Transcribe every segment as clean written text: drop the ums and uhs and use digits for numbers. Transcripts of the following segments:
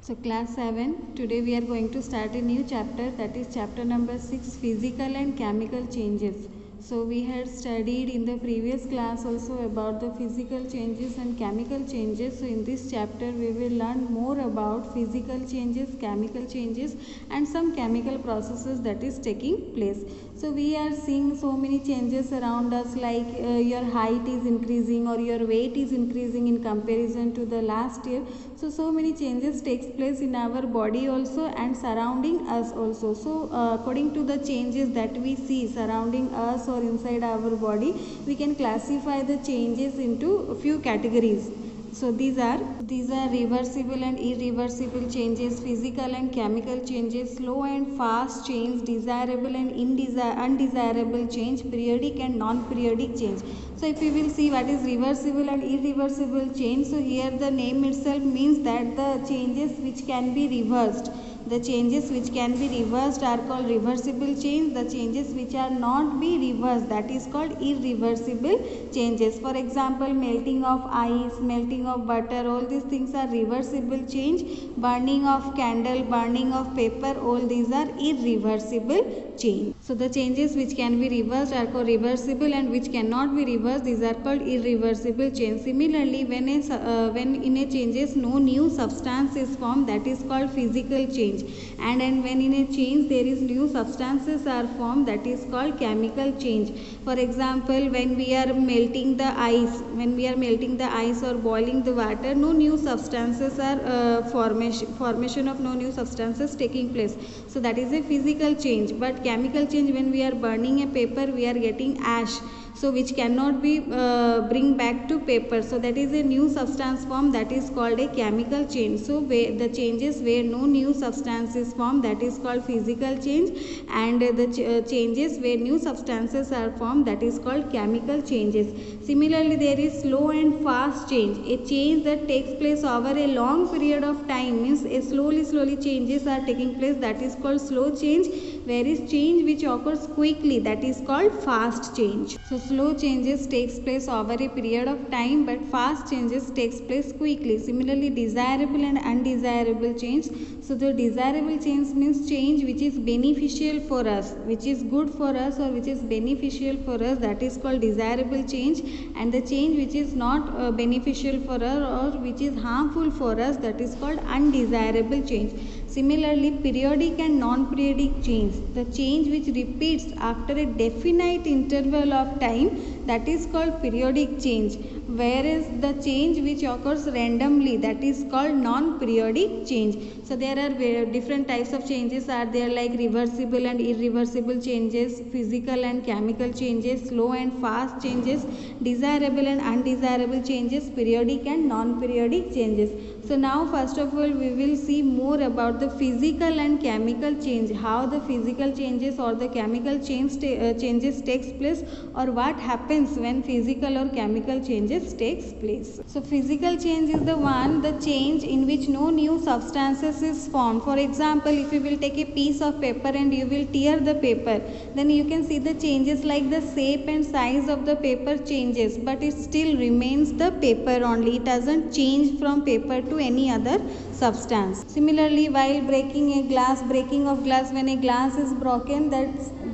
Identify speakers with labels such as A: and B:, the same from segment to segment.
A: So class 7, today we are going to start a new chapter, that is chapter number 6, physical and chemical changes. So we had studied in the previous class also about the physical changes and chemical changes. So in this chapter we will learn more about physical changes, chemical changes and some chemical processes that is taking place. So we are seeing so many changes around us, like your height is increasing or your weight is increasing in comparison to the last year. So many changes takes place in our body also and surrounding us also. So according to the changes that we see surrounding us or inside our body, we can classify the changes into a few categories. So these are reversible and irreversible changes, physical and chemical changes, slow and fast change, desirable and undesirable change, periodic and non-periodic change. So if we will see what is reversible and irreversible change, so here the name itself means that the changes which can be reversed. The changes which can be reversed are called reversible change. The changes which are not be reversed, that is called irreversible changes. For example, melting of ice, melting of butter, all these things are reversible change. Burning of candle, burning of paper, all these are irreversible change. So the changes which can be reversed are called reversible, and which cannot be reversed, these are called irreversible change. Similarly, when in a changes no new substance is formed, that is called physical change. And when in a change there is new substances are formed, that is called chemical change. For example, when we are melting the ice or boiling the water, no new substances are formation of no new substances taking place. So that is a physical change. But chemical change, when we are burning a paper, we are getting ash, so which cannot be bring back to paper. So that is a new substance form, that is called a chemical change. So the changes where no new substance is formed, that is called physical change, and the changes where new substances are formed, that is called chemical changes. Similarly, there is slow and fast change, a change that takes place over a long period of time, means a slowly changes are taking place, that is called slow change. Whereas change which occurs quickly, that is called fast change. So slow changes takes place over a period of time, but fast changes takes place quickly. Similarly, desirable and undesirable change. So the desirable change means change which is beneficial for us, which is good for us or which is beneficial for us, that is called desirable change. And the change which is not beneficial for us or which is harmful for us, that is called undesirable change. Similarly, periodic and non-periodic change, the change which repeats after a definite interval of time, that is called periodic change. Whereas the change which occurs randomly, that is called non-periodic change. So there are different types of changes are there, like reversible and irreversible changes, physical and chemical changes, slow and fast changes, desirable and undesirable changes, periodic and non-periodic changes. So now first of all we will see more about the physical and chemical change, how the physical changes or the chemical changes takes place, or what happens when physical or chemical changes takes place. So physical change is the change in which no new substances is formed. For example, if you will take a piece of paper and you will tear the paper, then you can see the changes, like the shape and size of the paper changes, but it still remains the paper only. It doesn't change from paper to any other substance. Similarly, while breaking of glass, when a glass is broken,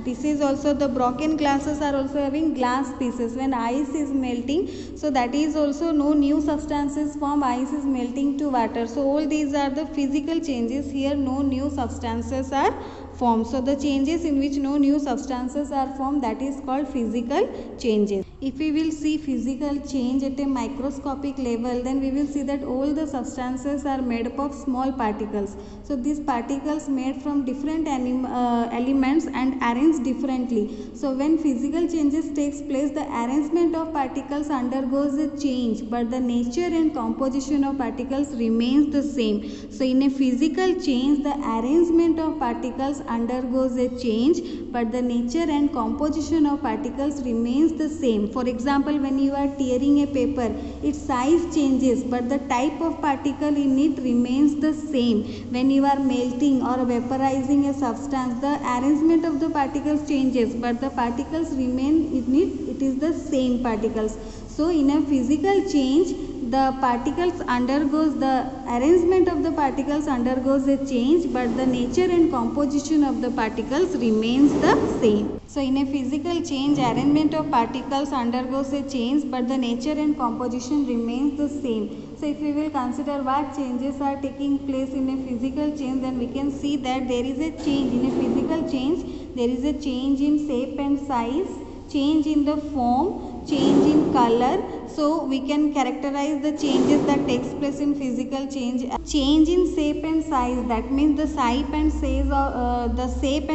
A: this is also, the broken glasses are also having glass pieces. When ice is melting, so that is also no new substances form, ice is melting to water. So all these are the physical changes. Here no new substances are formed. So the changes in which no new substances are formed, that is called physical changes. If we will see physical change at a microscopic level, then we will see that all the substances are made up of small particles. So these particles made from different elements and arranged differently. So when physical changes takes place, the arrangement of particles undergoes a change, but the nature and composition of particles remains the same. So in a physical change, the arrangement of particles undergoes a change, but the nature and composition of particles remains the same. For example, when you are tearing a paper, its size changes, but the type of particle in it remains the same. When you are melting or vaporizing a substance, the arrangement of the particles changes, but the particles remain in it, it is the same particles. So in a physical change, the particles undergoes, the arrangement of the particles undergoes a change, but the nature and composition of the particles remains the same. So in a physical change, arrangement of particles undergoes a change, but the nature and composition remains the same. So if we will consider what changes are taking place in a physical change, then we can see that there is a change. In a physical change, there is a change in shape and size, change in the form, change in color. So we can characterize the changes that takes place in physical change. Change in shape and size, that means the shape and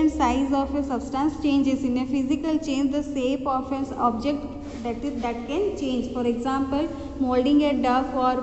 A: size of a substance changes. In a physical change, the shape of an object that can change. For example, molding a duck, or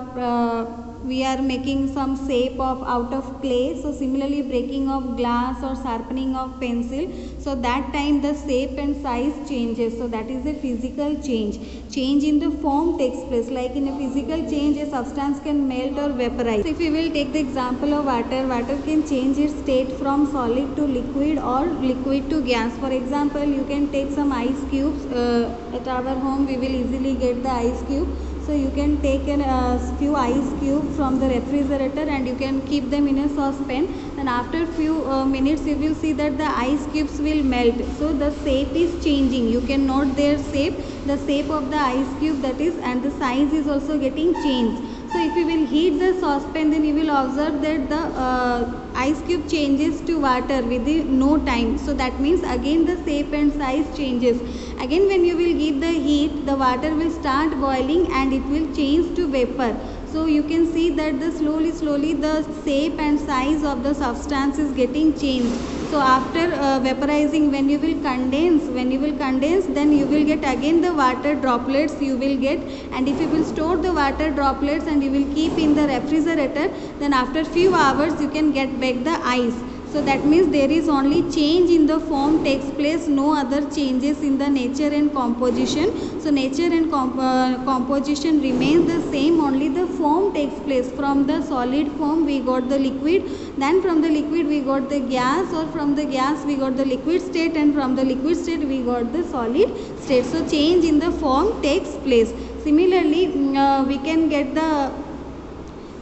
A: we are making some shape out of clay. So similarly, breaking of glass or sharpening of pencil, so that time the shape and size changes. So that is a physical change. Change in the form takes place, like in a physical change a substance can melt or vaporize. So if we will take the example of water, water can change its state from solid to liquid or liquid to gas. For example, you can take some ice cubes. At our home we will easily get the ice cube. So you can take a few ice cubes from the refrigerator and you can keep them in a saucepan, and after few minutes you will see that the ice cubes will melt. So the shape is changing. You can note their shape, the shape of the ice cube, that is, and the size is also getting changed. So if you will heat the saucepan, then you will observe that the ice cube changes to water within no time. So that means again the shape and size changes. Again when you will give the heat, the water will start boiling and it will change to vapor. So you can see that the slowly the shape and size of the substance is getting changed. So after vaporizing, when you will condense, then you will get again the water droplets you will get. And if you will store the water droplets and you will keep in the refrigerator, then after few hours you can get back the ice. So that means there is only change in the form takes place, no other changes in the nature and composition. So nature and composition remains the same, only the form takes place. From the solid form we got the liquid, then from the liquid we got the gas, or from the gas we got the liquid state, and from the liquid state we got the solid state. So change in the form takes place. Similarly, we can get the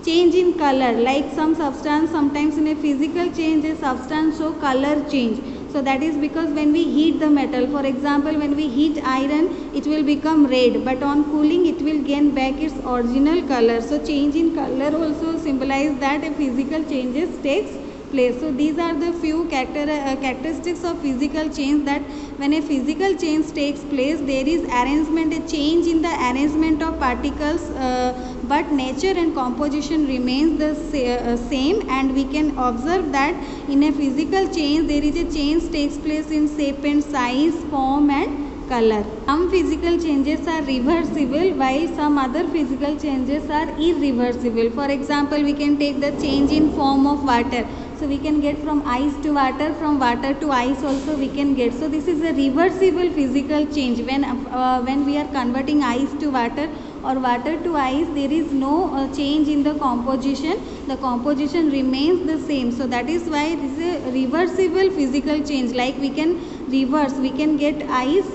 A: change in color, like some substance, sometimes in a physical change a substance show color change. So that is because when we heat the metal, for example when we heat iron, it will become red, but on cooling it will gain back its original color. So change in color also symbolize that a physical changes takes place. So these are the few characteristics of physical change, that when a physical change takes place, there is arrangement, a change in the arrangement of particles, but nature and composition remains the same. And we can observe that in a physical change there is a change takes place in shape and size, form and color. Some physical changes are reversible while some other physical changes are irreversible. For example, we can take the change in form of water. So we can get from ice to water, from water to ice also we can get. So this is a reversible physical change. When we are converting ice to water or water to ice, there is no change in the composition. The composition remains the same. So that is why this is a reversible physical change. Like we can reverse, we can get ice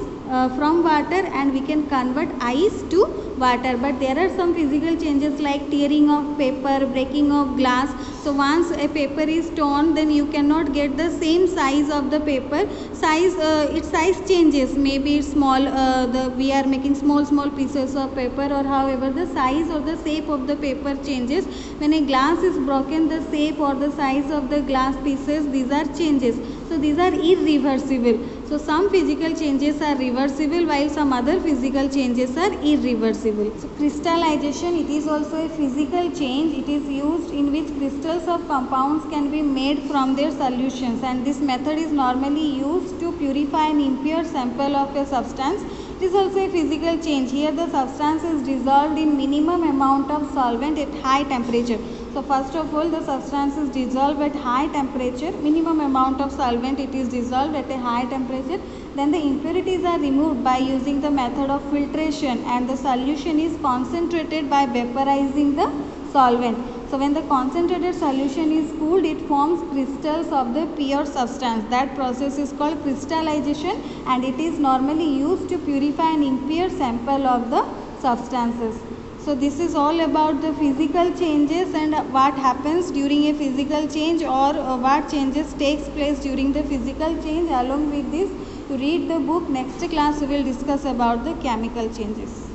A: from water and we can convert ice to water. But there are some physical changes like tearing of paper, breaking of glass. So once a paper is torn, then you cannot get the same size of the paper. Its size changes. Maybe it's small. We are making small pieces of paper, or however the size or the shape of the paper changes. When a glass is broken, the shape or the size of the glass pieces, these are changes. So these are irreversible. So some physical changes are reversible while some other physical changes are irreversible. So crystallization, it is also a physical change. It is used in which crystals of compounds can be made from their solutions, and this method is normally used to purify an impure sample of a substance. It is also a physical change. Here the substance is dissolved in minimum amount of solvent at high temperature. So first of all, the substance is dissolved at high temperature, minimum amount of solvent, it is dissolved at a high temperature. Then the impurities are removed by using the method of filtration, and the solution is concentrated by vaporizing the solvent. So when the concentrated solution is cooled, it forms crystals of the pure substance. That process is called crystallization, and it is normally used to purify an impure sample of the substances. So this is all about the physical changes and what happens during a physical change, or what changes takes place during the physical change. Along with this, to read the book. Next class we will discuss about the chemical changes.